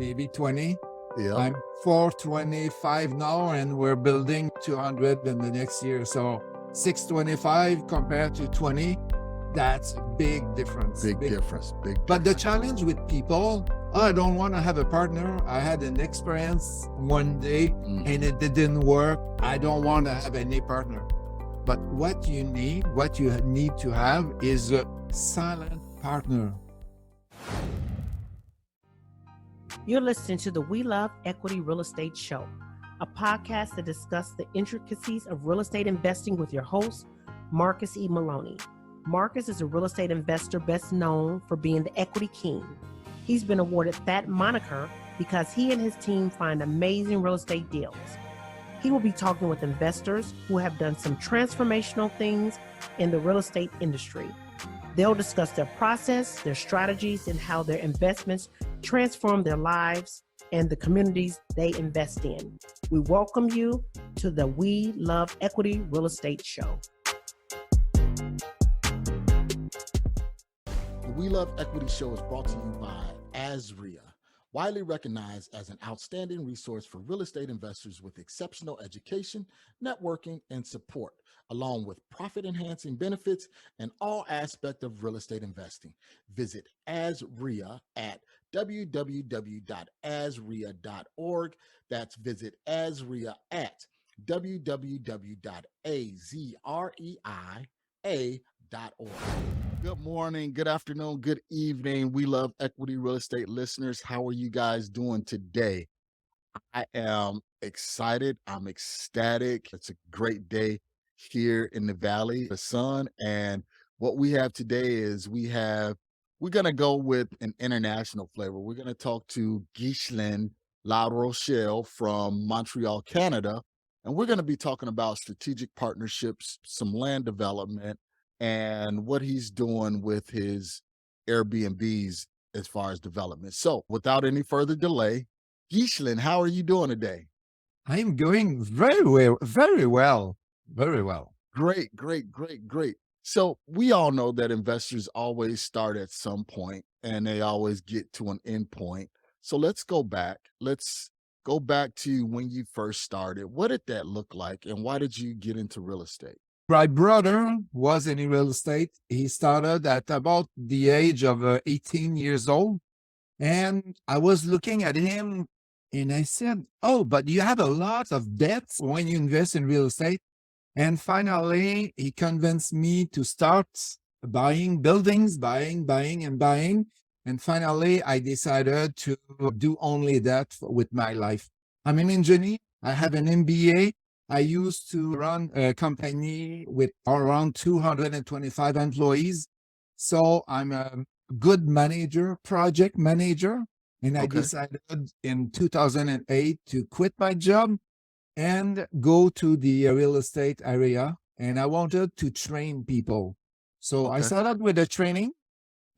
maybe 20. Yeah. I'm 425 now, and we're building 200 in the next year. So 625 compared to 20, that's a big difference. Big difference. But the challenge with people, I don't want to have a partner. I had an experience one day and it didn't work. I don't want to have any partner. But what you need to have is a silent partner. You're listening to the We Love Equity Real Estate Show, a podcast that discusses the intricacies of real estate investing with your host, Marcus E. Maloney. Marcus is a real estate investor best known for being the equity king. He's been awarded that moniker because he and his team find amazing real estate deals. He will be talking with investors who have done some transformational things in the real estate industry. They'll discuss their process, their strategies, and how their investments transform their lives and the communities they invest in. We welcome you to the We Love Equity Real Estate Show. The We Love Equity Show is brought to you by ASREA, widely recognized as an outstanding resource for real estate investors with exceptional education, networking, and support, along with profit-enhancing benefits and all aspects of real estate investing. Visit ASREA at www.asrea.org. That's visit ASREA at www.azreia.org. Good morning, good afternoon, good evening. We Love Equity Real Estate listeners. How are you guys doing today? I am excited. I'm ecstatic. It's a great day here in the Valley, the sun. And what we have today is we're going to go with an international flavor. We're going to talk to Ghislain Larochelle from Montreal, Canada. And we're going to be talking about strategic partnerships, some land development, and what he's doing with his Airbnbs as far as development. So without any further delay, Ghislain, how are you doing today? I'm doing very well, very well, very well. Great. So we all know that investors always start at some point and they always get to an end point. So let's go back. Let's go back to when you first started. What did that look like and why did you get into real estate? My brother was in real estate. He started at about the age of 18 years old. And I was looking at him and I said, oh, but you have a lot of debts when you invest in real estate. And finally, he convinced me to start buying buildings, buying. And finally, I decided to do only that with my life. I'm an engineer. I have an MBA. I used to run a company with around 225 employees. So I'm a good manager, project manager. And I decided in 2008 to quit my job and go to the real estate area. And I wanted to train people. So I started with the training.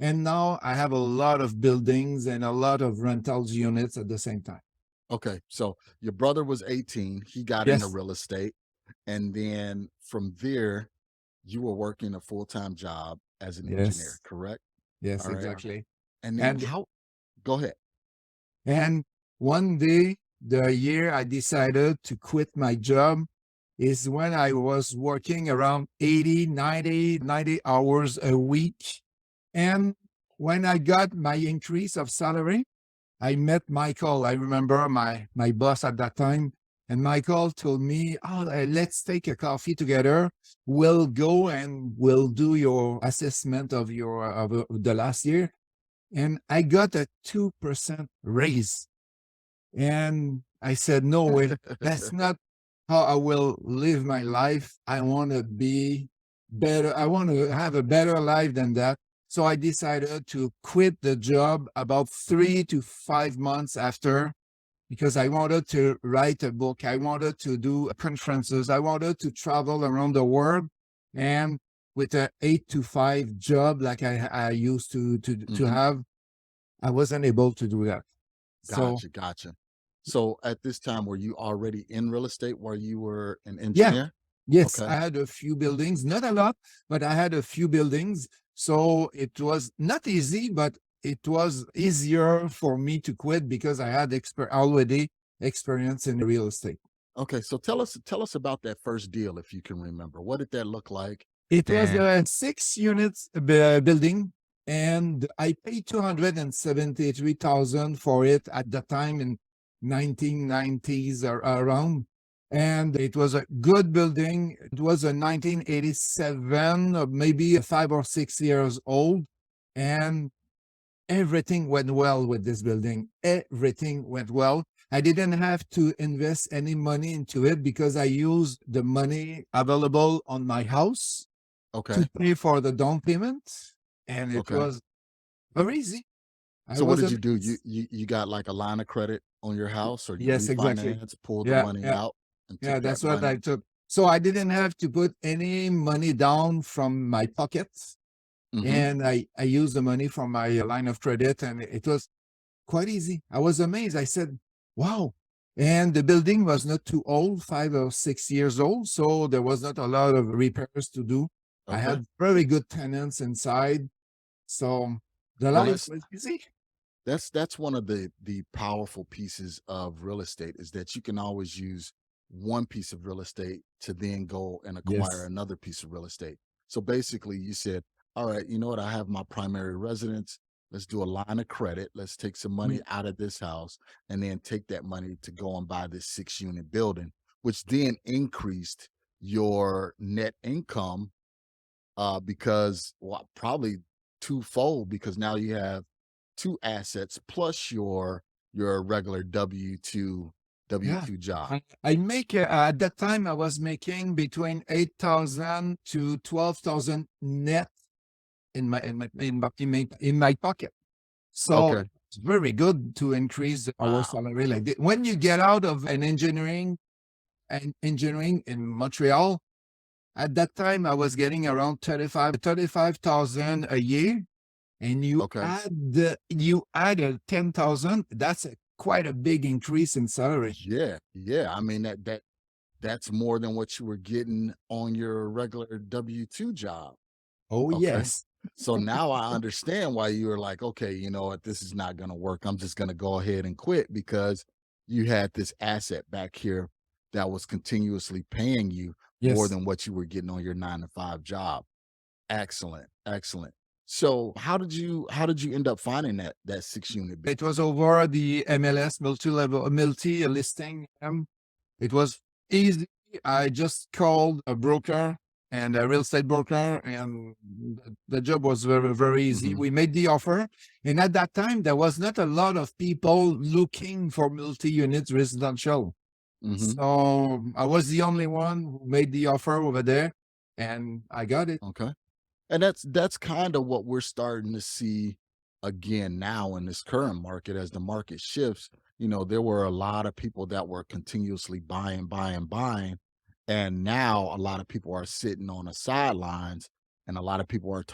And now I have a lot of buildings and a lot of rentals units at the same time. Okay, so your brother was 18. He got into real estate. And then from there, you were working a full-time job as an engineer, correct? Yes, exactly. And then go ahead. And one day, the year I decided to quit my job is when I was working around 90 hours a week. And when I got my increase of salary, I met Michael. I remember my boss at that time. And Michael told me, let's take a coffee together. We'll go and we'll do your assessment of the last year. And I got a 2% raise. And I said, no way, that's not how I will live my life. I want to be better. I want to have a better life than that. So I decided to quit the job about 3 to 5 months after, because I wanted to write a book. I wanted to do conferences. I wanted to travel around the world. And with an 8 to 5 job like I used to have, I wasn't able to do that. Gotcha. So at this time, were you already in real estate while you were an engineer? Yes, I had a few buildings, not a lot, but I had a few buildings. So it was not easy, but it was easier for me to quit because I had already experience in real estate. Okay, so tell us about that first deal if you can remember. What did that look like? It was And a 6 units building, and I paid 273,000 for it at the time in 1990s or around. And it was a good building. It was a 1987, or maybe 5 or 6 years old, and everything went well with this building. Everything went well. I didn't have to invest any money into it because I used the money available on my house okay, to pay for the down payment, and it okay. was very easy. I So what was did you do? You amazed. you you got like a line of credit on your house, or you Yes, exactly. refinance, pulled the Yeah, money yeah, out, and yeah. took that That's what I money? took. So I didn't have to put any money down from my pockets, Mm-hmm. and I used the money from my line of credit, and it was quite easy. I was amazed. I said, "Wow!" And the building was not too old, 5 or 6 years old, so there was not a lot of repairs to do. I Okay. had very good tenants inside, so the Well, life let's was easy. that's one of the powerful pieces of real estate is that you can always use one piece of real estate to then go and acquire Yes. another piece of real estate. So basically you said, all right, you know what, I have my primary residence, let's do a line of credit, let's take some money Mm, out of this house and then take that money to go and buy this 6 unit building, which then increased your net income, because, well, probably twofold, because now you have two assets plus your regular W yeah. two job. I make at that time I was making between 8,000 to 12,000 net in my pocket. So Okay. it's very good to increase our Wow. salary like this. When you get out of an engineering in Montreal, at that time I was getting around 35,000 a year, and Okay. you add a 10,000, that's quite a big increase in salary. Yeah. Yeah. I mean that's more than what you were getting on your regular W2 job. Oh Okay. yes. So now I understand why you were like, okay, you know what, this is not going to work. I'm just going to go ahead and quit, because you had this asset back here that was continuously paying you more Yes. than what you were getting on your 9 to 5 job. Excellent. Excellent. So how did you end up finding that 6 unit building? It was over the MLS multi listing. It was easy. I just called a broker and a real estate broker, and the job was very, very easy. Hmm. We made the offer. And at that time, there was not a lot of people looking for multi-unit residential. Hmm. So I was the only one who made the offer over there, and I got it. Okay. And that's kind of what we're starting to see again now in this current market. As the market shifts, there were a lot of people that were continuously buying, buying, buying, and now a lot of people are sitting on the sidelines, and a lot of people are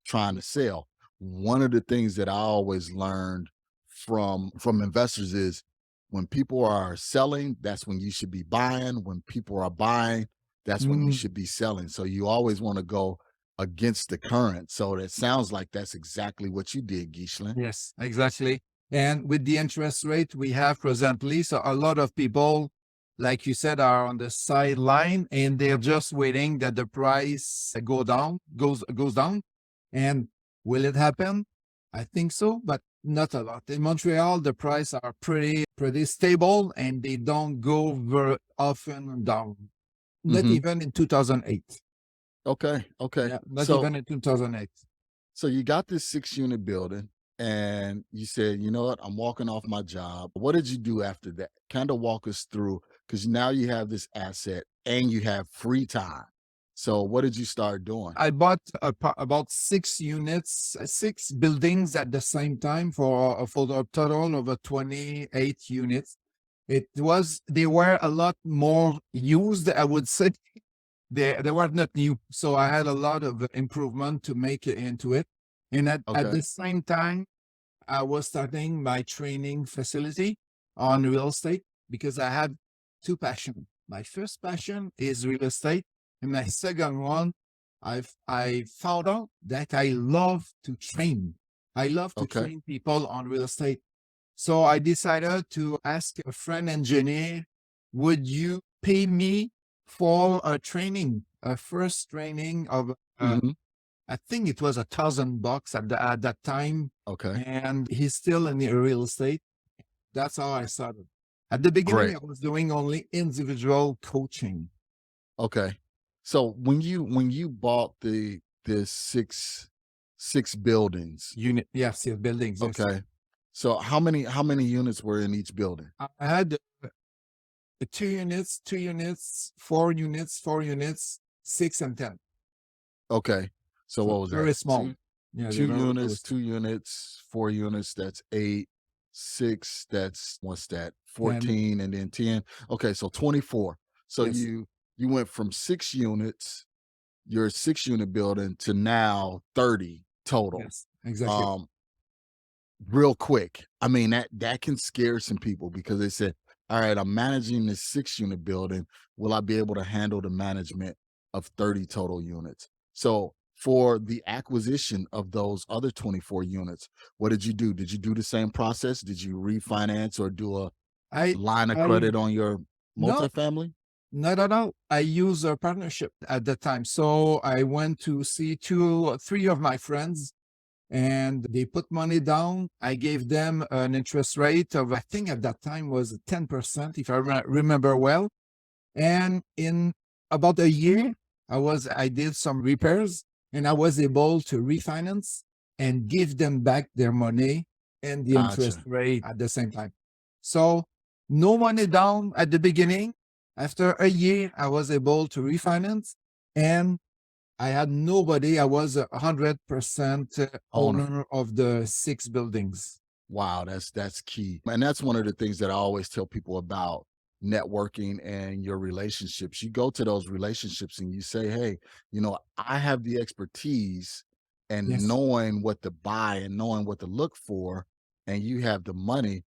trying to sell. One of the things that I always learned from investors is, when people are selling, that's when you should be buying. When people are buying, that's when you Mm, should be selling. So you always want to go against the current. So that sounds like that's exactly what you did, Ghislain. yes, exactly. And with the interest rate we have presently, so a lot of people, like you said, are on the sideline and they're just waiting that the price goes down. And will it happen? I think so, but not a lot. In Montreal, the price are pretty stable and they don't go very often down. Not Hmm. even in 2008. Okay. Okay. Yeah, not So even in 2008. so you got this 6 unit building, and you said, you know what, I'm walking off my job. What did you do after that? Kind of walk us through, because now you have this asset and you have free time. So what did you start doing? I bought about 6 units, 6 buildings at the same time for the total of 28 units. They were a lot more used, I would say. They were not new, so I had a lot of improvement to make it into it. And at Okay. the same time, I was starting my training facility on real estate because I had two passions. My first passion is real estate, and my second one, I found out that I love to train. I love to Okay. train people on real estate. So I decided to ask a friend engineer, would you pay me for a training, a first training of, Mhm. I think it was $1,000 at that time. Okay. And he's still in the real estate. That's how I started. At the beginning, Great. I was doing only individual coaching. Okay. So when you bought the six buildings, Yes, buildings. Yes. okay. So how many units were in each building? I had 2 units, 4 units, 4 units, 6 and 10. Okay. So So what was that? very small. Yeah, they're Two very units, close. 2 units, 4 units, that's 8. 6, that's what's that? 10. 14 and then 10. Okay, so 24. So Yes. you went from 6 units, your 6-unit building to now 30 total. Yes. Exactly. Um real quick. I mean, that can scare some people because they said, all right, I'm managing this 6-unit building. Will I be able to handle the management of 30 total units? So for the acquisition of those other 24 units, what did you do? Did you do the same process? Did you refinance or do a I, line of I, credit on your no, multifamily? not at all. I used a partnership at the time. So I went to see 3 of my friends and they put money down. I gave them an interest rate of, I think at that time was 10%, if I remember well. And in about a year, I did some repairs and I was able to refinance and give them back their money and the interest Gotcha. rate at the same time. So no money down at the beginning. After a year, I was able to refinance and I had nobody. I was 100% Owner. owner of the 6 buildings. Wow, that's key. And that's one of the things that I always tell people about networking and your relationships. You go to those relationships and you say, "Hey, I have the expertise and Yes, knowing what to buy and knowing what to look for, and you have the money.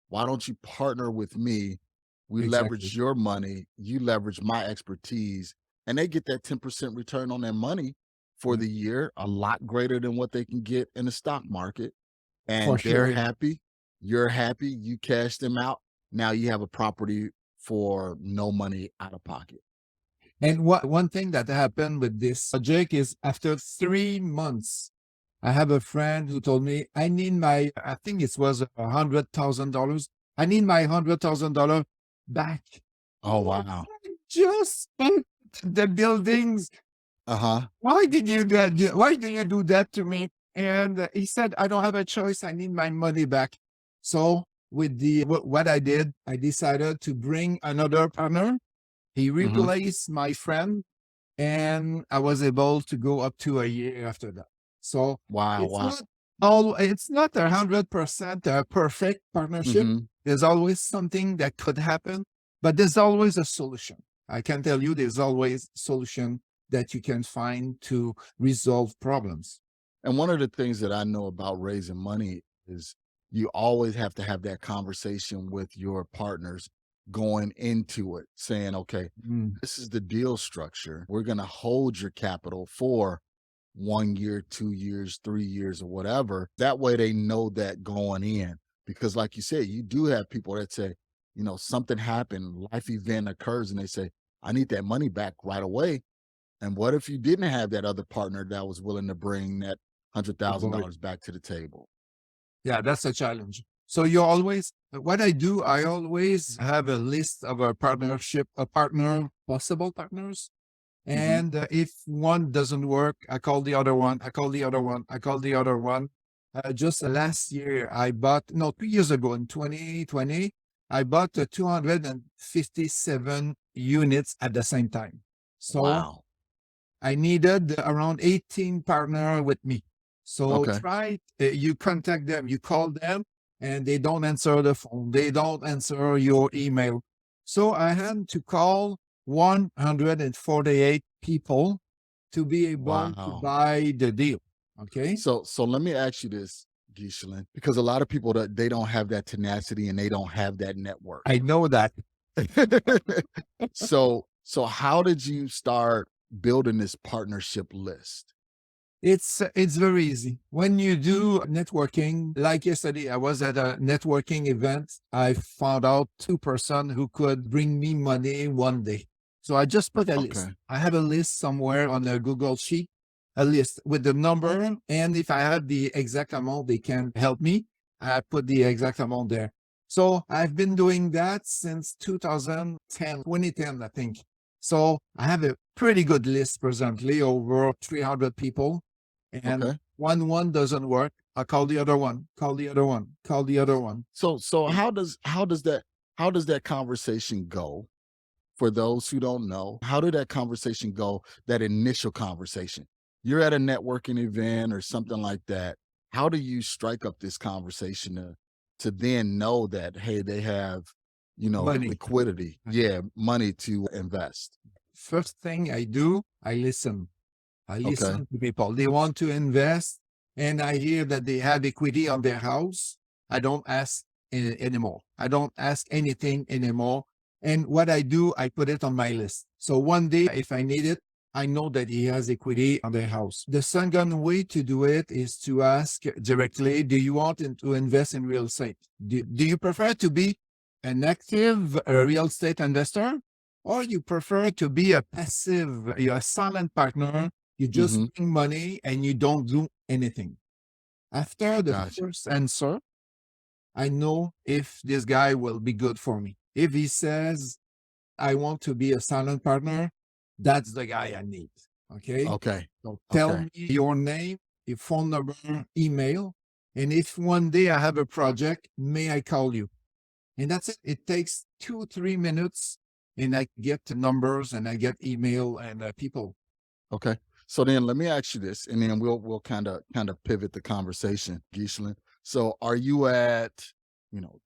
Why don't you partner with me? We exactly. leverage your money, you leverage my expertise, and they get that 10% return on their money for Yeah, the year, a lot greater than what they can get in the stock market, for and they're sure. happy, you're happy, you cash them out. Now you have a property for no money out of pocket. And one thing that happened with this project is after 3 months, I have a friend who told me, I think it was $100,000. I need my $100,000 back. Oh, What? wow. I just spent the buildings. Uh-huh. Why did you do that? Why do you do that to me? And he said, I don't have a choice. I need my money back. So with what I did, I decided to bring another partner. He Mhm. replaced my friend and I was able to go up to a year after that. So Wow, it's wow. not it's not 100% a perfect partnership. Mhm. There's always something that could happen, but there's always a solution. I can tell you there's always a solution that you can find to resolve problems. And one of the things that I know about raising money is you always have to have that conversation with your partners going into it, saying, okay, Mm, this is the deal structure. We're going to hold your capital for 1 year, 2 years, 3 years, or whatever. That way they know that going in. Because, like you said, you do have people that say, something happened, life event occurs, and they say, I need that money back right away. And what if you didn't have that other partner that was willing to bring that hundred thousand avoid. dollars back to the table? Yeah, that's a challenge. So you always, what I do, I always have a list of possible partners. Hmm. And if one doesn't work, I call the other one, I call the other one, I call the other one. Just last year, no, 2 years ago in 2020, I bought 257 units at the same time. So Wow. I needed around 18 partner with me. So Okay. you contact them, you call them, and they don't answer the phone. They don't answer your email. So I had to call 148 people to be able to Wow. buy the deal. Okay. So let me ask you this, Ghislain, because a lot of people that they don't have that tenacity and they don't have that network. I know that. So how did you start building this partnership list? It's very easy. When you do networking, like yesterday, I was at a networking event. I found out two person who could bring me money one day. So I just put a list. Okay. I have a list somewhere on a Google sheet, a list with the number. And if I have the exact amount, they can help me. I put the exact amount there. So I've been doing that since 2010, I think. So I have a pretty good list presently, over 300 people. And Okay. one doesn't work, I call the other one, call the other one, call the other one. So how does that conversation go? For those who don't know, how did that conversation go? That initial conversation. You're at a networking event or something like that. How do you strike up this conversation to then know that, hey, they have, Money. liquidity, money to invest? First thing I do, I listen. I Okay. listen to people. They want to invest, and I hear that they have equity on their house. I don't ask anymore. I don't ask anything anymore. And what I do, I put it on my list. So one day, if I need it, I know that he has equity on their house. The second way to do it is to ask directly, do you want to invest in real estate? Do you prefer to be an active real estate investor, or you prefer to be a passive, you're a silent partner, you just Hmm. bring money and you don't do anything? After the Gotcha. first answer, I know if this guy will be good for me. If he says, I want to be a silent partner, that's the guy I need. Okay. Okay. So tell Okay. me your name, your phone number, email. And if one day I have a project, may I call you? And that's it. It takes 2, 3 minutes, and I get the numbers and I get email and people. Okay. So then let me ask you this, and then we'll kind of pivot the conversation, Ghislain. So are you at,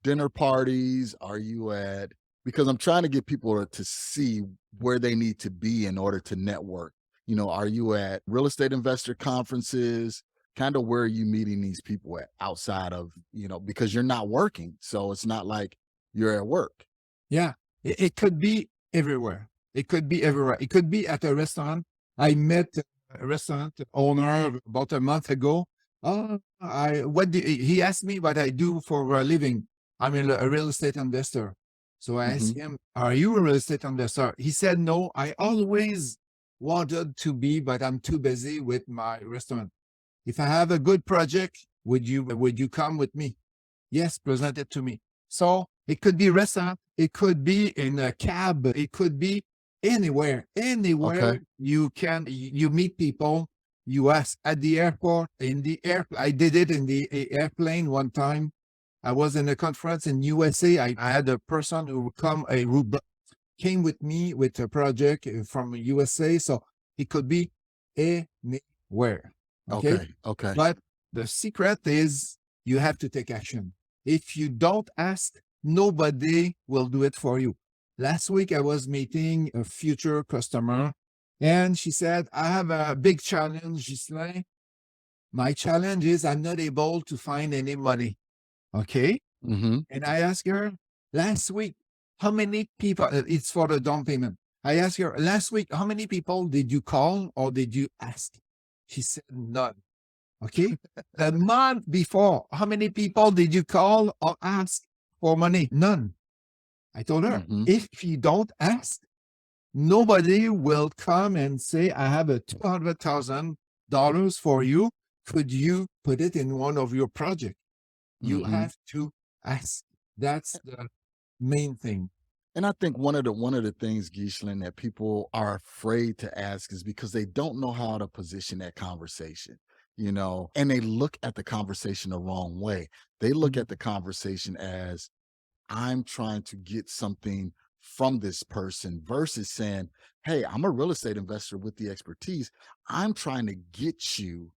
dinner parties? Are you at, because I'm trying to get people to see where they need to be in order to network. Are you at real estate investor conferences? Kind of where are you meeting these people at outside of, because you're not working. So it's not like you're at work. Yeah, it could be everywhere. It could be everywhere. It could be at a restaurant. I met a restaurant owner about a month ago. He asked me what I do for a living. I'm a real estate investor. So I Hmm. asked him, are you a real estate investor? He said, no, I always wanted to be, but I'm too busy with my restaurant. If I have a good project, would you come with me? Yes, present it to me. So it could be restaurant, it could be in a cab, it could be anywhere. Okay. Anywhere you meet people, you ask at the airport, in the air. I did it in the airplane one time. I was in a conference in USA. I had a person who came with me with a project from USA. So it could be anywhere. Okay. Okay. Okay. But the secret is you have to take action. If you don't ask, nobody will do it for you. Last week, I was meeting a future customer, and she said, I have a big challenge, Ghislain. My challenge is I'm not able to find any money. Okay. Hmm. And I asked her last week, how many people, it's for the down payment. I asked her last week, how many people did you call or did you ask? She said, none. Okay. The month before, how many people did you call or ask for money? None. I told her, Hmm. if you don't ask, nobody will come and say, I have a $200,000 for you. Could you put it in one of your projects? You Hmm. have to ask. That's the main thing. And I think one of the things, Ghislain, that people are afraid to ask is because they don't know how to position that conversation, and they look at the conversation the wrong way. They look Mhm. at the conversation as, I'm trying to get something from this person versus saying, hey, I'm a real estate investor with the expertise. I'm trying to get you,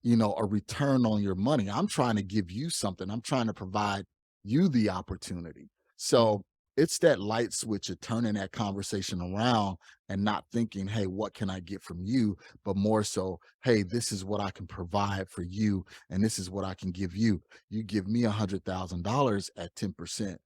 a return on your money. I'm trying to give you something. I'm trying to provide you the opportunity. So it's that light switch of turning that conversation around and not thinking, hey, what can I get from you? But more so, hey, this is what I can provide for you. And this is what I can give you. You give me $100,000 at 10%,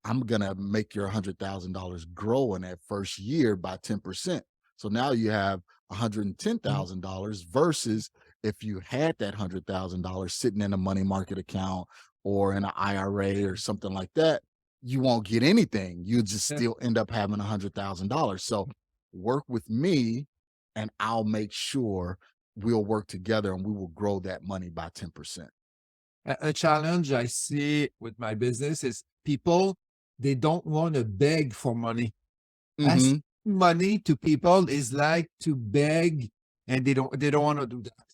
I'm going to make your $100,000 grow in that first year by 10%. So now you have $110,000 versus if you had that $100,000 sitting in a money market account or in an IRA or something like that, you won't get anything. You just Yeah. still end up having $100,000. So work with me and I'll make sure we'll work together and we will grow that money by 10%. A challenge I see with my business is people, they don't want to beg for money. Mm-hmm. Asking money to people is like to beg, and they don't want to do that.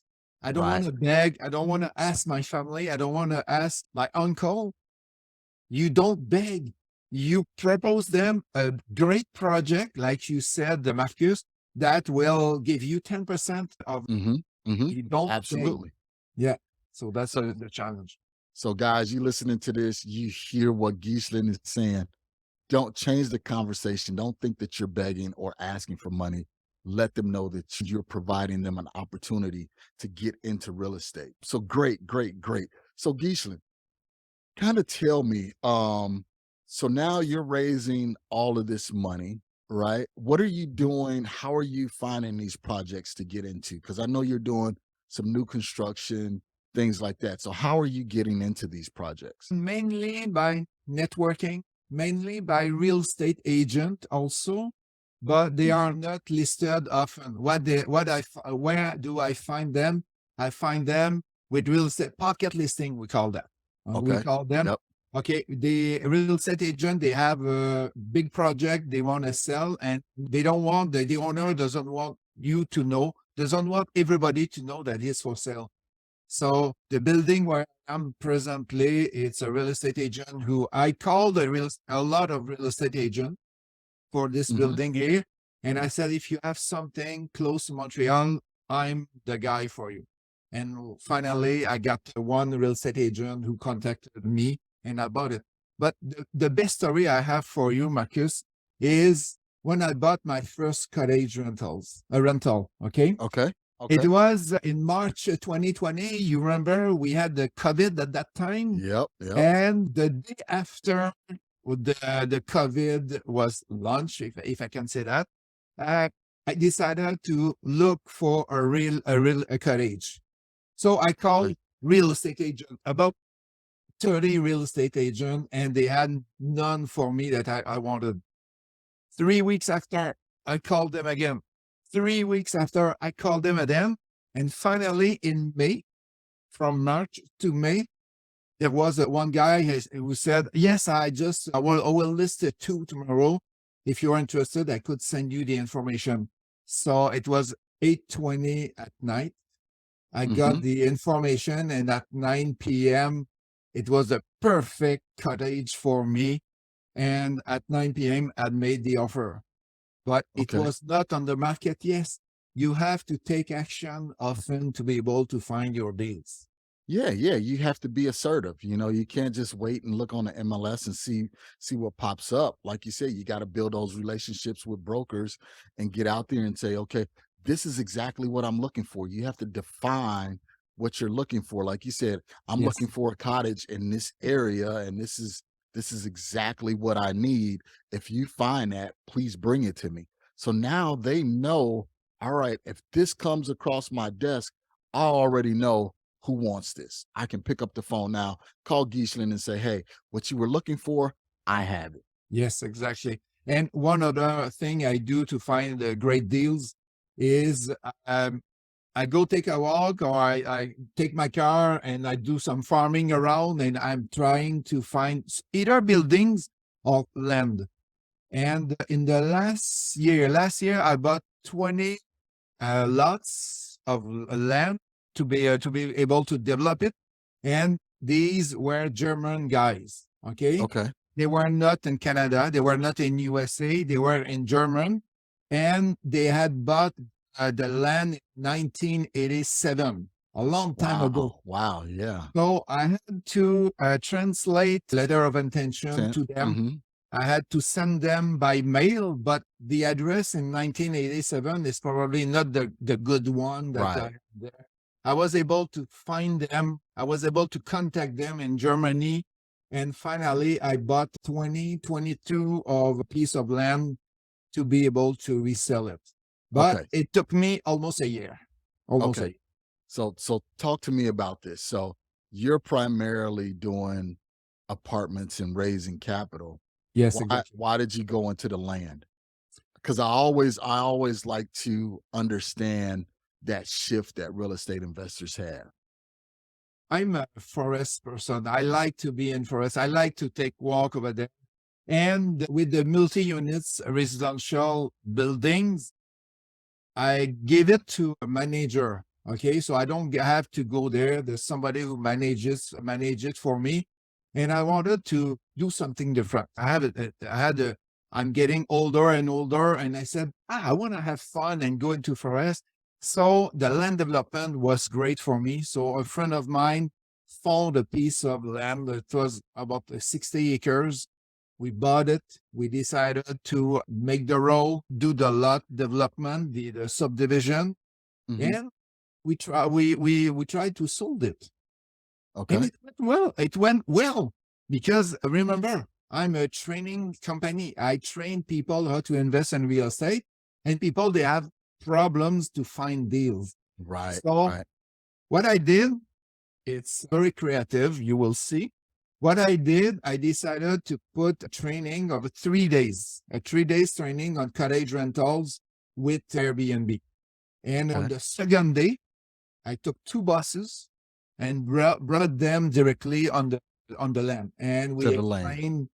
I don't want Right. to beg. I don't want to ask my family. I don't want to ask my uncle. You don't beg. You propose them a great project, like you said, Marcus, that will give you 10% of. Mm-hmm. Mm-hmm. You don't beg. Absolutely. Yeah. So that's So the challenge. So guys, you listening to this, you hear what Ghislain is saying. Don't change the conversation. Don't think that you're begging or asking for money. Let them know that you're providing them an opportunity to get into real estate. So great, great, great. So Ghislain, kind of tell me, so now you're raising all of this money, right? What are you doing? How are you finding these projects to get into? Because I know you're doing some new construction, things like that. So how are you getting into these projects? Mainly by networking, mainly by real estate agent also, but they are not listed often. Where do I find them? I find them with real estate pocket listing, we call that. We Okay. call them. Yep. Okay, the real estate agent, they have a big project they want to sell, and they don't want, the owner doesn't want you to know, doesn't want everybody to know that it's for sale. So the building where I'm presently, it's a real estate agent who I called a lot of real estate agents for this Mhm. building here. And I said, if you have something close to Montreal, I'm the guy for you. And finally, I got one real estate agent who contacted me and I bought it. But the best story I have for you, Marcus, is when I bought my first cottage rental. Okay. Okay. It Okay. was in March 2020. You remember we had the COVID at that time. Yep. Yep. And the day after the COVID was launched, if I can say that, I decided to look for a cottage. So I called Right. real estate agent, about 30 real estate agent, and they had none for me that I wanted. 3 weeks after, I called them again. 3 weeks after, I called them again. And finally, in May, from March to May, there was one guy who said, yes, I will list it two tomorrow. If you're interested, I could send you the information. So it was 8:20 at night. I got Mhm. the information, and at 9 p.m., it was a perfect cottage for me. And at 9 p.m., I made the offer. But it Okay. was not on the market. Yes, you have to take action often to be able to find your deals. Yeah, yeah, you have to be assertive. You can't just wait and look on the MLS and see what pops up. Like you said, you got to build those relationships with brokers and get out there and say, okay, this is exactly what I'm looking for. You have to define what you're looking for. Like you said, I'm Yes. looking for a cottage in this area, and this is exactly what I need. If you find that, please bring it to me. So now they know, all right, if this comes across my desk, I already know who wants this. I can pick up the phone now, call Ghislain and say, hey, what you were looking for, I have it. Yes, exactly. And one other thing I do to find the great deals is I go take a walk, or I take my car and I do some farming around, and I'm trying to find either buildings or land. And in the last year, I bought 20 lots of land to be able to develop it. And these were German guys. Okay. Okay. They were not in Canada. They were not in USA. They were in German. And they had bought the land in 1987, a long time ago. Wow. Yeah. So I had to translate letter of intention to them. Mm-hmm. I had to send them by mail, but the address in 1987 is probably not the good one that Right. I had there. I was able to find them. I was able to contact them in Germany. And finally, I bought 22 of a piece of land to be able to resell it. but Okay. it took me almost a year. Almost a Okay. year. So talk to me about this. So you're primarily doing apartments and raising capital. Yes, Why exactly. why did you go into the land? Because I always like to understand that shift that real estate investors have. I'm a forest person. I like to be in forest. I like to take walk over there. And with the multi-units residential buildings, I give it to a manager. Okay, so I don't have to go there. There's somebody who manage it for me. And I wanted to do something different. I'm getting older and older, and I said, I want to have fun and go into forest. So the land development was great for me. So a friend of mine found a piece of land that was about 60 acres. We bought it. We decided to make the road, do the lot development, the subdivision, Mhm. and we tried to sold it. And Okay. it went well. It went well because remember, I'm a training company. I train people how to invest in real estate, and people they have problems to find deals. Right. So Right. what I did, it's very creative. You will see. What I did, I decided to put a training of 3 days, a 3 days training on cottage rentals with Airbnb. And on Okay. the second day, I took 2 buses and brought them directly on the land. And To the land.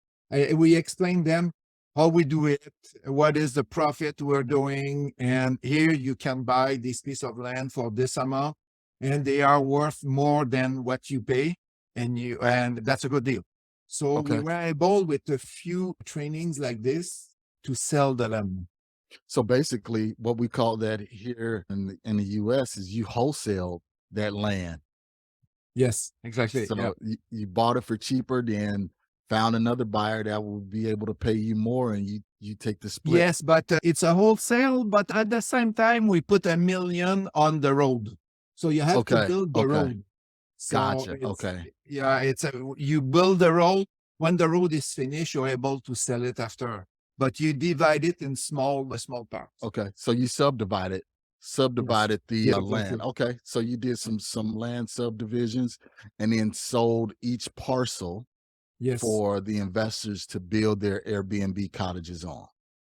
we explained them how we do it, what is the profit we're doing, and here you can buy this piece of land for this amount, and they are worth more than what you pay, and that's a good deal. So we Okay. were able with a few trainings like this to sell the land. So basically, what we call that here in the US is you wholesale that land. Yes, exactly. Yeah. So you bought it for cheaper, then found another buyer that will be able to pay you more, and you take the split. Yes, but it's a wholesale, but at the same time, we put 1 million on the road. So you have to Okay. build the Okay. road. So Gotcha. Okay. you build the road. When the road is finished, you're able to sell it after, but you divide it in small parts. Okay. So you subdivided Yes. the Yeah, land. exactly. Okay. So you did some land subdivisions and then sold each parcel Yes. for the investors to build their Airbnb cottages on.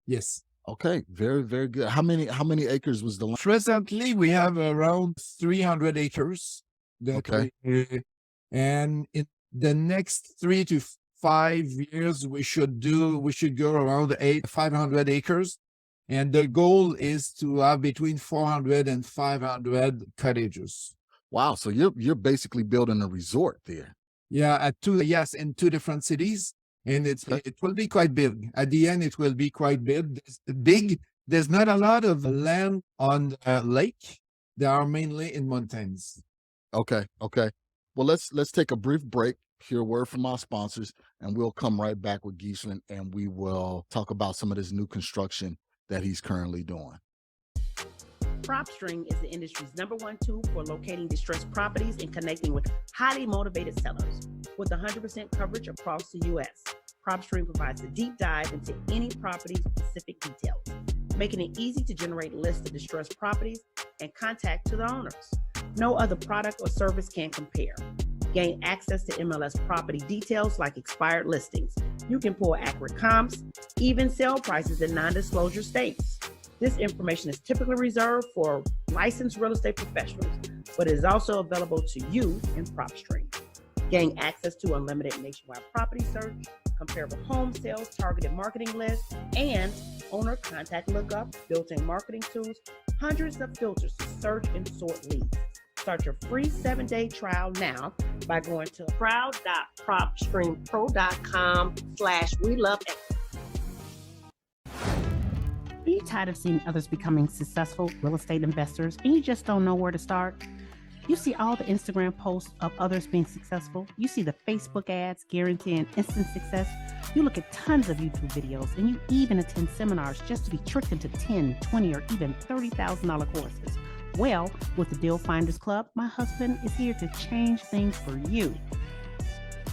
Yes. Okay, very, very good. How many acres was the land? Presently, we have around 300 acres that Okay. and in the next 3 to 5 years, we should go around 500 acres. And the goal is to have between 400 and 500 cottages. Wow, so you're basically building a resort there. Yeah, in 2 different cities. And Okay. it will be quite big. At the end, it will be quite big. There's not a lot of land on the lake. They are mainly in mountains. Okay. Okay. Well, let's take a brief break, hear a word from our sponsors, and we'll come right back with Ghislain and we will talk about some of this new construction that he's currently doing. PropStream is the industry's #1 tool for locating distressed properties and connecting with highly motivated sellers. With 100% coverage across the U.S., PropStream provides a deep dive into any property's specific details, making it easy to generate lists of distressed properties and contact to the owners. No other product or service can compare. Gain access to MLS property details like expired listings. You can pull accurate comps, even sale prices in non-disclosure states. This information is typically reserved for licensed real estate professionals, but it is also available to you in PropStream. Gain access to unlimited nationwide property search, comparable home sales, targeted marketing lists, and owner contact lookup, built-in marketing tools, hundreds of filters to search and sort leads. Start your free 7-day trial now by going to proud.propstreampro.com/weloveequity. Are you tired of seeing others becoming successful real estate investors and you just don't know where to start? You see all the Instagram posts of others being successful. You see the Facebook ads guaranteeing instant success. You look at tons of YouTube videos and you even attend seminars just to be tricked into $10, $20, or even $30,000 courses. Well, with the Deal Finders Club, my husband is here to change things for you.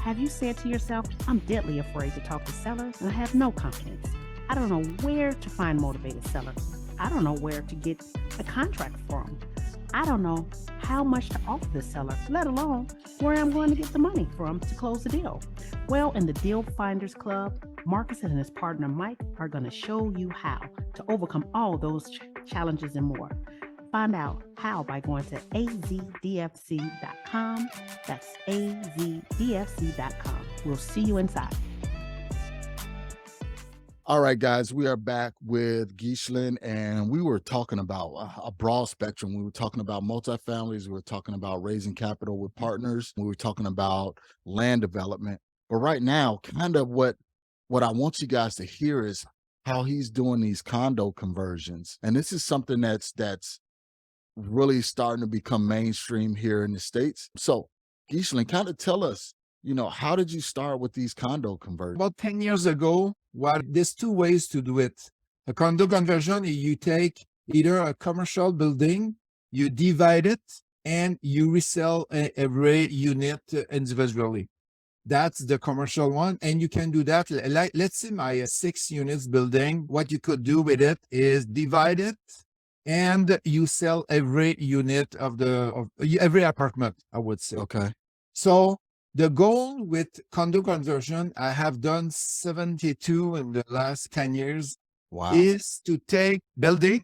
Have you said to yourself, I'm deadly afraid to talk to sellers and I have no confidence. I don't know where to find motivated sellers. I don't know where to get a contract from. I don't know how much to offer the seller, let alone where I'm going to get the money from to close the deal. Well, in the Deal Finders Club, Marcus and his partner Mike are going to show you how to overcome all those challenges and more. Find out how by going to azdfc.com. That's azdfc.com. We'll see you inside. All right, guys, we are back with Ghislain, and we were talking about a broad spectrum. We were talking about multifamilies. We were talking about raising capital with partners. We were talking about land development. But right now, kind of what I want you guys to hear is how he's doing these condo conversions. And this is something that's really starting to become mainstream here in the States. So, Ghislain, kind of tell us, how did you start with these condo conversions? About 10 years ago, there's two ways to do it. A condo conversion, you take either a commercial building, you divide it, and you resell every unit individually. That's the commercial one. And you can do that. Like, let's say my 6 units building, what you could do with it is divide it and you sell every unit of every apartment, I would say. Okay. So the goal with condo conversion, I have done 72 in the last 10 years, Wow. is to take building.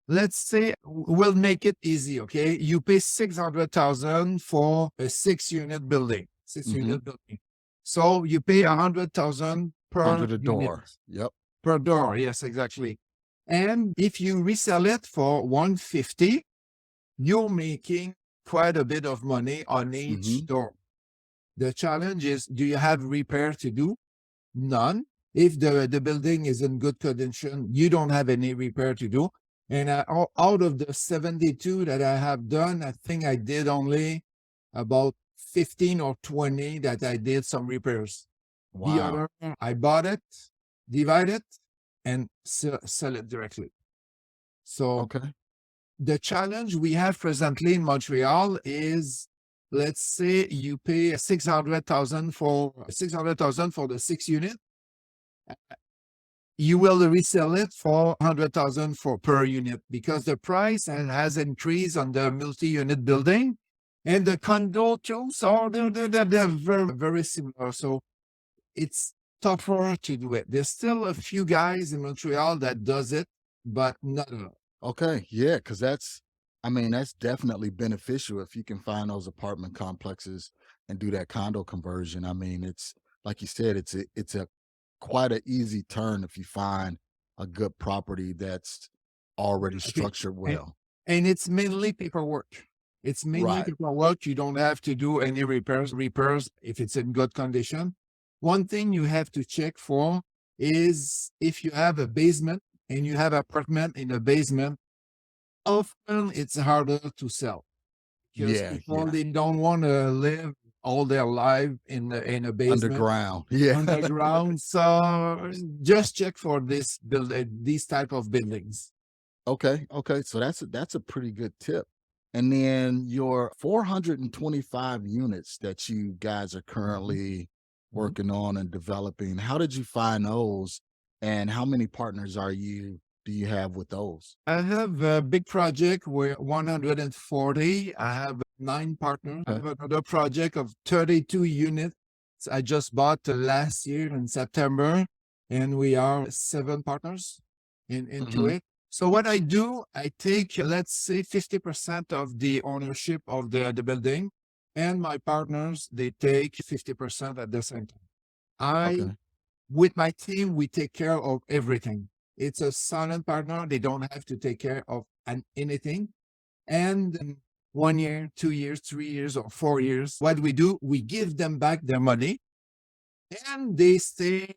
Let's say we'll make it easy, okay? You pay $600,000 for a 6-unit building, 6-unit building. So you pay $100,000 per under the unit. door. Yep. Per door, yes, exactly. And if you resell it for $150,000, you're making quite a bit of money on each door. The challenge is, do you have repair to do? None. If the building is in good condition, you don't have any repair to do. And out of the 72 that I have done, I think I did only about 15 or 20 that I did some repairs. Wow. The other, I bought it, divide it, and sell it directly. So Okay. the challenge we have presently in Montreal is, let's say you pay $600,000 for the 6 unit. You will resell it for $100,000 per unit because the price has increased on the multi-unit building, and the condo too. So they're very, very similar. So it's tougher to do it. There's still a few guys in Montreal that does it, but not a lot. Okay. Yeah. Cause that's definitely beneficial if you can find those apartment complexes and do that condo conversion. I mean, it's like you said, it's a quite an easy turn if you find a good property that's already structured well. And it's mainly paperwork. It's mainly Right. paperwork. You don't have to do any repairs if it's in good condition. One thing you have to check for is if you have a basement and you have apartment in a basement, often it's harder to sell because people, they don't want to live all their life in a basement. Underground. Yeah. Underground. So just check for these type of buildings. Okay. Okay. So that's a pretty good tip. And then your 425 units that you guys are currently working on and developing, how did you find those? And how many partners do you have with those? I have a big project where 140. I have 9 partners. I have another project of 32 units. I just bought last year in September, and we are 7 partners into it. So what I do, I take, let's say, 50% of the ownership of the building, and my partners, they take 50% at the same time. With my team, we take care of everything. It's a silent partner. They don't have to take care of anything. And 1 year, 2 years, 3 years, or 4 years, what we do, we give them back their money, and they stay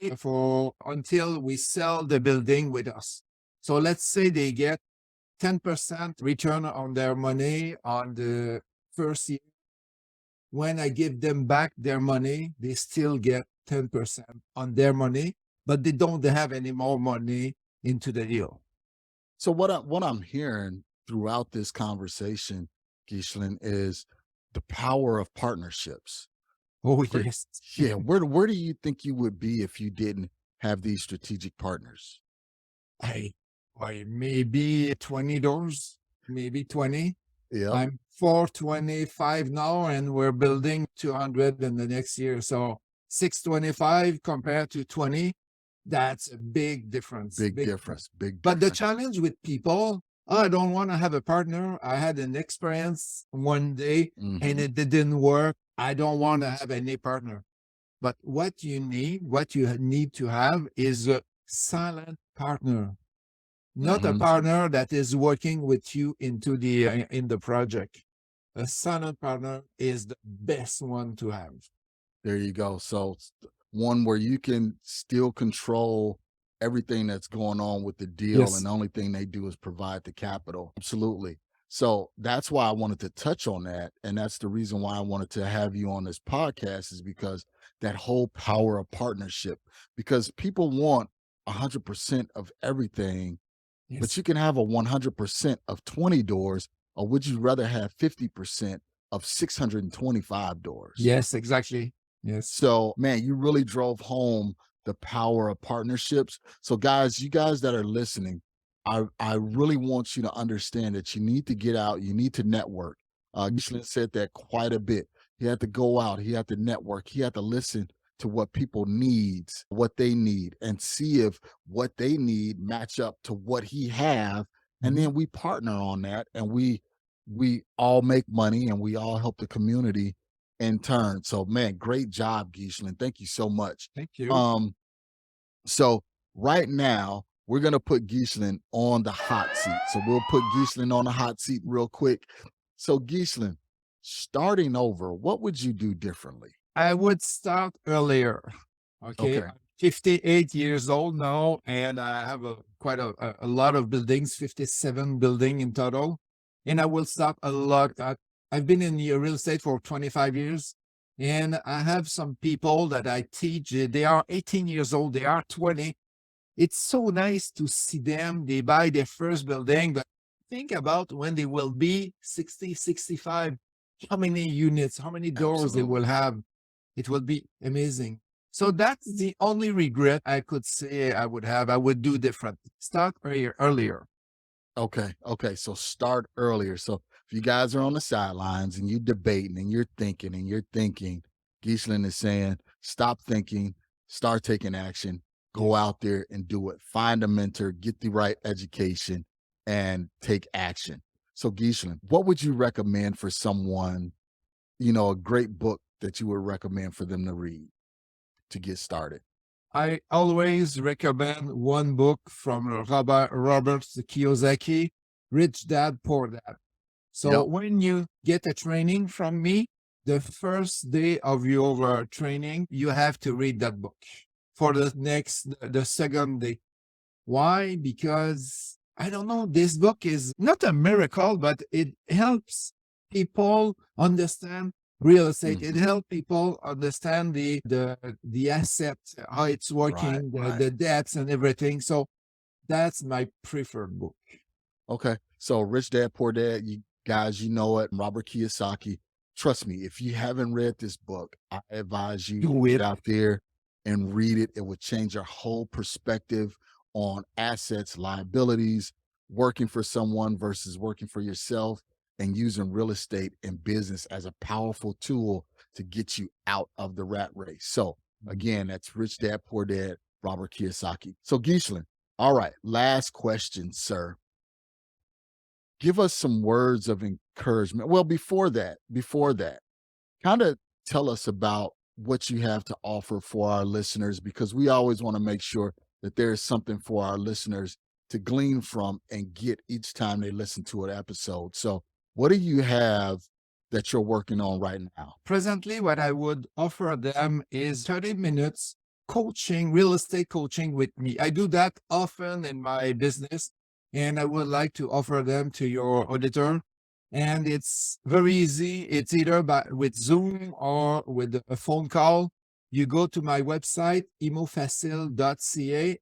until we sell the building with us. So let's say they get 10% return on their money on the first year. When I give them back their money, they still get 10% on their money, but they don't have any more money into the deal. So what I'm hearing throughout this conversation, Ghislain, is the power of partnerships. Oh, yes. Yeah. Where do you think you would be if you didn't have these strategic partners? Or maybe 20 doors, maybe 20. Yeah. I'm 425 now, and we're building 200 in the next year. So 625 compared to 20, that's a big difference. Big difference. Big But the difference. challenge with people, I don't want to have a partner. I had an experience one day and Mhm. it didn't work. I don't want to have any partner. But what you need to have is a silent partner, not a Mhm. partner that is working with you into the in the project. A silent partner is the best one to have. There you go. So one where you can still control everything that's going on with the deal, Yes. and the only thing they do is provide the capital. Absolutely. So that's why I wanted to touch on that. And that's the reason why I wanted to have you on this podcast, is because that whole power of partnership, because people want 100% of everything, but Yes. you can have a 100% of 20 doors, or would you rather have 50% of 625 doors? Yes, exactly. Yes. So, man, you really drove home the power of partnerships. So, guys, you guys that are listening, I really want you to understand that you need to get out, you need to network. Ghislain said that quite a bit. He had to go out, he had to network, he had to listen to what people needs, what they need, and see if what they need match up to what he have. And Mhm. then we partner on that, and we all make money, and we all help the community in turn. So, man, great job, Ghislain. Thank you so much. Thank you. So right now we're gonna put Ghislain on the hot seat. So we'll put Ghislain on the hot seat real quick. So Ghislain, starting over, what would you do differently? I would start earlier. Okay. Okay. I'm 58 years old now, and I have quite a lot of buildings, 57 building in total. And I will start a lot. I've been in the real estate for 25 years, and I have some people that I teach. They are 18 years old. They are 20. It's so nice to see them. They buy their first building, but think about when they will be 60, 65, how many units, how many doors they will Absolutely. have. It will be amazing. So that's the only regret I could say I would have. I would do different. Start earlier. Okay. Okay. So start earlier. So if you guys are on the sidelines and you're debating and you're thinking, Ghislain is saying, stop thinking, start taking action, go Yes. out there and do it. Find a mentor, get the right education, and take action. So, Ghislain, what would you recommend for someone, a great book that you would recommend for them to read to get started? I always recommend one book from Robert Kiyosaki, Rich Dad, Poor Dad. So Yep. when you get a training from me, the first day of your training, you have to read that book for the second day. Why? Because I don't know, this book is not a miracle, but it helps people understand real estate. It Mhm. helps people understand the asset, how it's Right. working, Right. the debts and everything. So that's my preferred book. Okay. So Rich Dad Poor Dad, you guys, you know it. Robert Kiyosaki. Trust me, if you haven't read this book, I advise you Do get it. out there and read it. It will change your whole perspective on assets, liabilities, working for someone versus working for yourself, and using real estate and business as a powerful tool to get you out of the rat race. So again, that's Rich Dad Poor Dad, Robert Kiyosaki. So Ghislain, all right, last question, sir. Give us some words of encouragement. Well, before that, kind of tell us about what you have to offer for our listeners, because we always want to make sure that there is something for our listeners to glean from and get each time they listen to an episode. So, what do you have that you're working on right now? Presently, what I would offer them is 30 minutes coaching, real estate coaching with me. I do that often in my business, and I would like to offer them to your auditor. And it's very easy. It's either with Zoom or with a phone call. You go to my website, Immofacile.ca,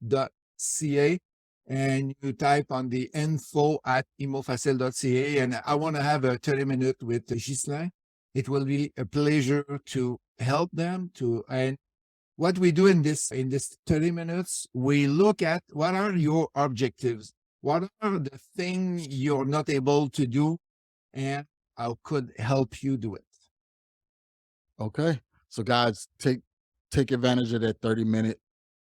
IMMOFACILE.ca, and you type on the info at Immofacile.ca. And I want to have a 30-minute with Ghislain. It will be a pleasure to help them and what we do in this 30 minutes, we look at what are your objectives, what are the things you're not able to do, and how could help you do it. Okay. So guys, take advantage of that 30-minute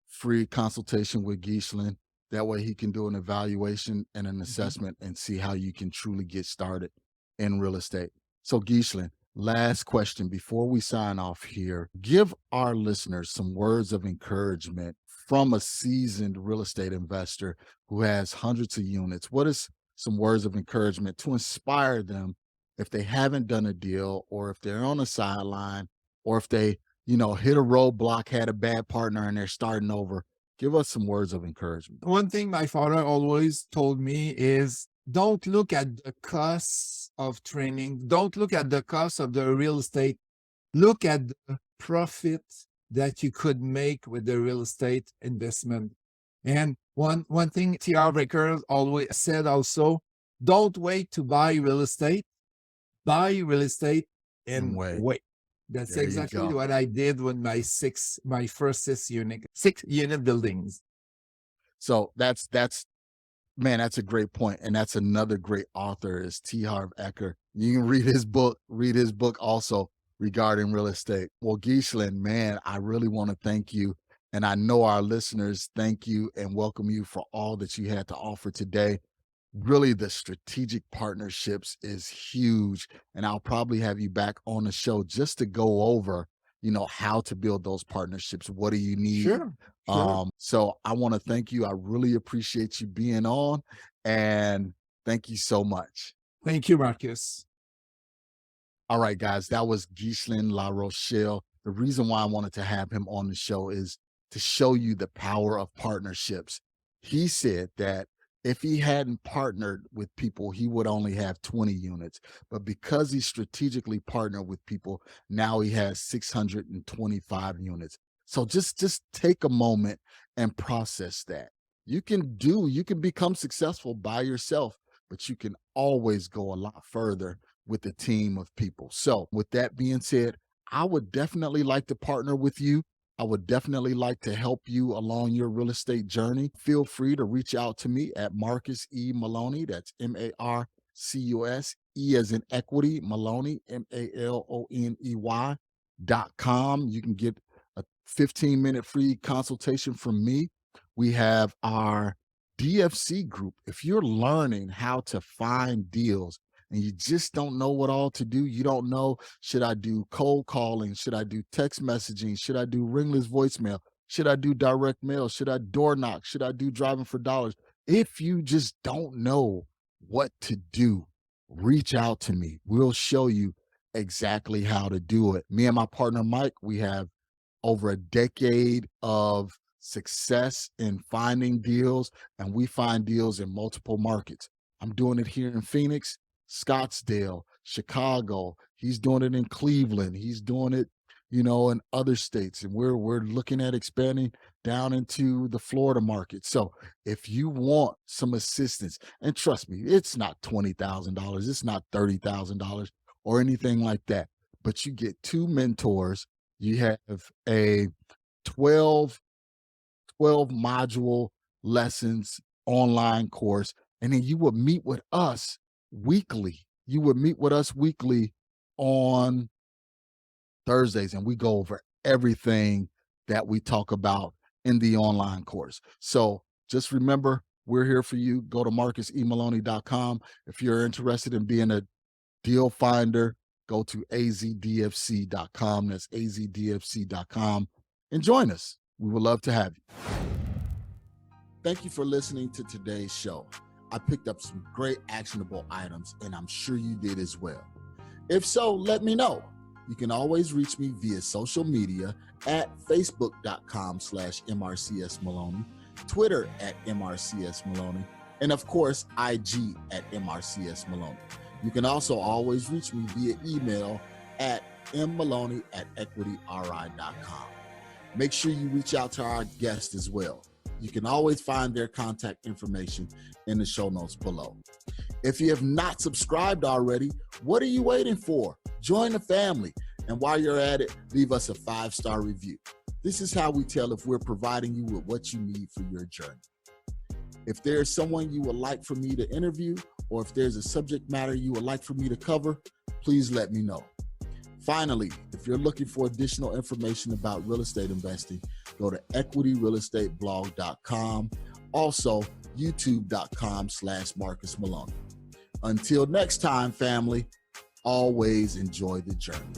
free consultation with Ghislain. That way he can do an evaluation and an assessment and see how you can truly get started in real estate. So Ghislain, last question before we sign off here. Give our listeners some words of encouragement from a seasoned real estate investor who has hundreds of units. What is some words of encouragement to inspire them if they haven't done a deal, or if they're on the sideline, or if they, hit a roadblock, had a bad partner, and they're starting over? Give us some words of encouragement. One thing my father always told me is don't look at the costs of training. Don't look at the cost of the real estate. Look at the profit that you could make with the real estate investment. And one thing T.R. Baker always said also, don't wait to buy real estate. Buy real estate and wait. That's There you exactly go. what I did with my first six unit buildings. So that's a great point. And that's another great author is T. Harv Eker. You can read his book also regarding real estate. Well, Ghislain, man, I really want to thank you. And I know our listeners thank you and welcome you for all that you had to offer today. Really, the strategic partnerships is huge. And I'll probably have you back on the show just to go over, how to build those partnerships. What do you need? Sure. So I want to thank you. I really appreciate you being on, and thank you so much. Thank you, Marcus. All right, guys, that was Ghislain Larochelle. The reason why I wanted to have him on the show is to show you the power of partnerships. He said that if he hadn't partnered with people, he would only have 20 units. But because he strategically partnered with people, now he has 625 units. So just take a moment and process that. You can become successful by yourself, but you can always go a lot further with a team of people. So with that being said, I would definitely like to partner with you. I would definitely like to help you along your real estate journey. Feel free to reach out to me at Marcus E. Maloney. That's MARCUS, E as in equity, Maloney, MALONEY.com. You can get a 15-minute free consultation from me. We have our DFC group. If you're learning how to find deals and you just don't know what all to do, you don't know, should I do cold calling? Should I do text messaging? Should I do ringless voicemail? Should I do direct mail? Should I door knock? Should I do driving for dollars? If you just don't know what to do, reach out to me. We'll show you exactly how to do it. Me and my partner, Mike, we have over a decade of success in finding deals, and we find deals in multiple markets. I'm doing it here in Phoenix, Scottsdale, Chicago. He's doing it in Cleveland. He's doing it, in other states. And we're looking at expanding down into the Florida market. So if you want some assistance, and trust me, it's not $20,000, it's not $30,000 or anything like that, but you get 2 mentors. You have a 12 module lessons online course, and then you would meet with us weekly. You would meet with us weekly on Thursdays, and we go over everything that we talk about in the online course. So just remember, we're here for you. Go to MarcusEMaloney.com. If you're interested in being a deal finder, go to AZDFC.com. That's AZDFC.com. And join us. We would love to have you. Thank you for listening to today's show. I picked up some great actionable items, and I'm sure you did as well. If so, let me know. You can always reach me via social media at facebook.com/MRCSMaloney, Twitter at MRCSMaloney, and of course, IG at MRCSMaloney. You can also always reach me via email at mmaloney@equityri.com. Make sure you reach out to our guests as well. You can always find their contact information in the show notes below. If you have not subscribed already, what are you waiting for? Join the family. And while you're at it, leave us a 5-star review. This is how we tell if we're providing you with what you need for your journey. If there's someone you would like for me to interview, or if there's a subject matter you would like for me to cover, please let me know. Finally, if you're looking for additional information about real estate investing, go to equityrealestateblog.com. Also, youtube.com/Marcus Maloney. Until next time, family, always enjoy the journey.